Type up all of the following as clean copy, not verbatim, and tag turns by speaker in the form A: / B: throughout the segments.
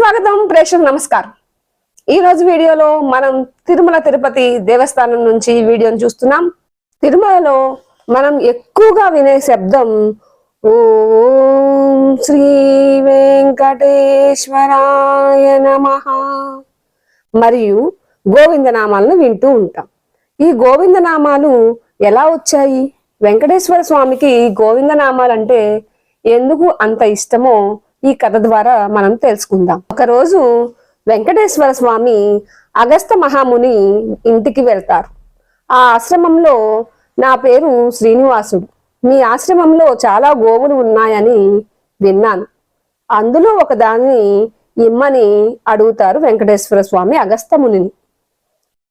A: స్వాగతం ప్రేక్షకులకు నమస్కారం। ఈ రోజు వీడియోలో మనం తిరుమల తిరుపతి దేవస్థానం నుంచి వీడియోని చూస్తున్నాం। తిరుమలలో మనం ఎక్కువగా వినే శబ్దం ఓం శ్రీ వెంకటేశ్వరాయ నమః మరియు గోవిందనామాలను వింటూ ఉంటాం। ఈ గోవిందనామాలు ఎలా వచ్చాయి? వెంకటేశ్వర స్వామికి గోవిందనామాలంటే ఎందుకు అంత ఇష్టమో ఈ కథ ద్వారా మనం తెలుసుకుందాం। ఒకరోజు వెంకటేశ్వర స్వామి అగస్త్య మహాముని ఇంటికి వెళ్తారు। ఆ ఆశ్రమంలో నా పేరు శ్రీనివాసుడు, మీ ఆశ్రమంలో చాలా గోవులు ఉన్నాయని విన్నాను, అందులో ఒకదాన్ని ఇమ్మని అడుగుతారు వెంకటేశ్వర స్వామి అగస్త్య మునిని।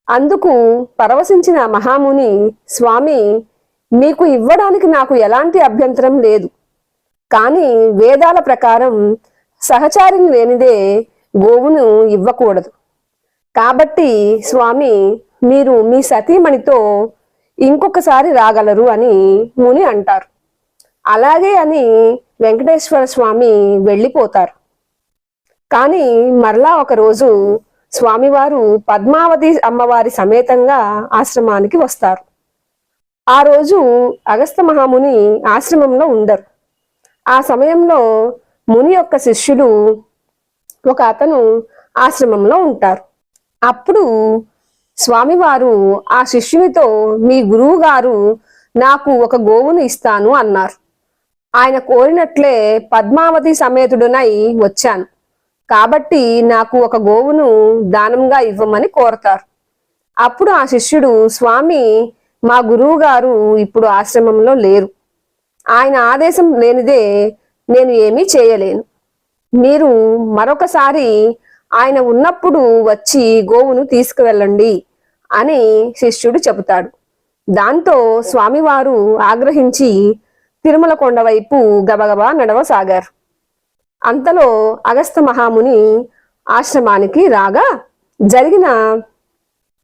A: అందుకు పరవశించిన మహాముని, స్వామి మీకు ఇవ్వడానికి నాకు ఎలాంటి అభ్యంతరం లేదు, కానీ వేదాల ప్రకారం సహచారిని లేనిదే గోవును ఇవ్వకూడదు, కాబట్టి స్వామి మీరు మీ సతీమణితో ఇంకొకసారి రాగలరు అని ముని అంటారు। అలాగే అని వెంకటేశ్వర స్వామి వెళ్ళిపోతారు। కానీ మరలా ఒకరోజు స్వామివారు పద్మావతి అమ్మవారి సమేతంగా ఆశ్రమానికి వస్తారు। ఆ రోజు అగస్త్య మహాముని ఆశ్రమంలో ఉండరు। ఆ సమయంలో ముని యొక్క శిష్యులు ఒక అతను ఆశ్రమంలో ఉంటారు। అప్పుడు స్వామివారు ఆ శిష్యునితో మీ గురువు గారు నాకు ఒక గోవును ఇస్తాను అన్నారు, ఆయన కోరినట్లే పద్మావతి సమేతుడునై వచ్చాను, కాబట్టి నాకు ఒక గోవును దానంగా ఇవ్వమని కోరతారు। అప్పుడు ఆ శిష్యుడు, స్వామి మా గురువు గారు ఇప్పుడు ఆశ్రమంలో లేరు, ఆయన ఆదేశం లేనిదే నేను ఏమీ చేయలేను, మీరు మరొకసారి ఆయన ఉన్నప్పుడు వచ్చి గోవును తీసుకువెళ్ళండి అని శిష్యుడు చెబుతాడు। దాంతో స్వామివారు ఆగ్రహించి తిరుమల కొండ వైపు గబగబా నడవసాగారు। అంతలో అగస్త్య మహాముని ఆశ్రమానికి రాగా జరిగిన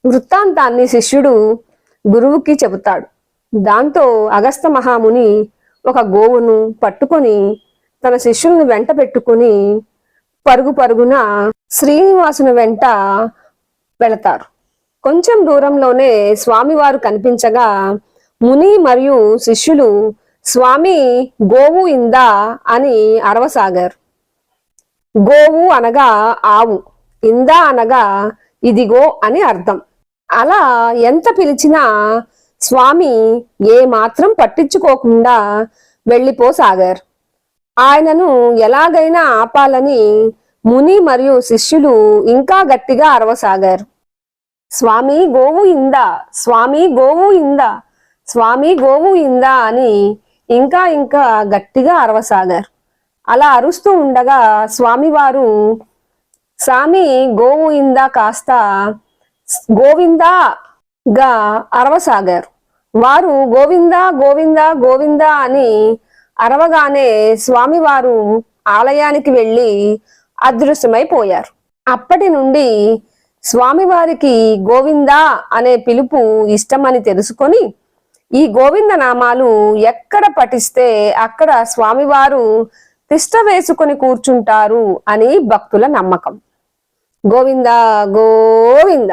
A: వృత్తాంతాన్ని శిష్యుడు గురువుకి చెబుతాడు। దాంతో అగస్త్య మహాముని ఒక గోవును పట్టుకొని తన శిష్యులను వెంట పెట్టుకుని పరుగు పరుగున శ్రీనివాసుని వెంట వెళతారు। కొంచెం దూరంలోనే స్వామివారు కనిపించగా ముని మరియు శిష్యులు స్వామి గోవు ఇందా అని అరవసాగారు। గోవు అనగా ఆవు, ఇందా అనగా ఇదిగో అని అర్థం। అలా ఎంత పిలిచినా స్వామి ఏ మాత్రం పట్టించుకోకుండా వెళ్ళిపోసాగారు। ఆయనను ఎలాగైనా ఆపాలని ముని మరియు శిష్యులు ఇంకా గట్టిగా అరవసాగారు। స్వామి గోవు ఇందా, స్వామి గోవు ఇందా, స్వామి గోవు ఇందా అని ఇంకా ఇంకా గట్టిగా అరవసాగారు। అలా అరుస్తూ ఉండగా స్వామివారు స్వామి గోవు ఇందా కాస్త గోవిందాగా అరవసాగారు। వారు గోవిందా గోవిందా గోవిందా అని అరవగానే స్వామివారు ఆలయానికి వెళ్ళి అదృశ్యమైపోయారు। అప్పటి నుండి స్వామివారికి గోవిందా అనే పిలుపు ఇష్టమని తెలుసుకొని ఈ గోవింద నామాలు ఎక్కడ పఠిస్తే అక్కడ స్వామివారు తిష్ట వేసుకొని కూర్చుంటారు అని భక్తుల నమ్మకం। గోవిందా గోవింద।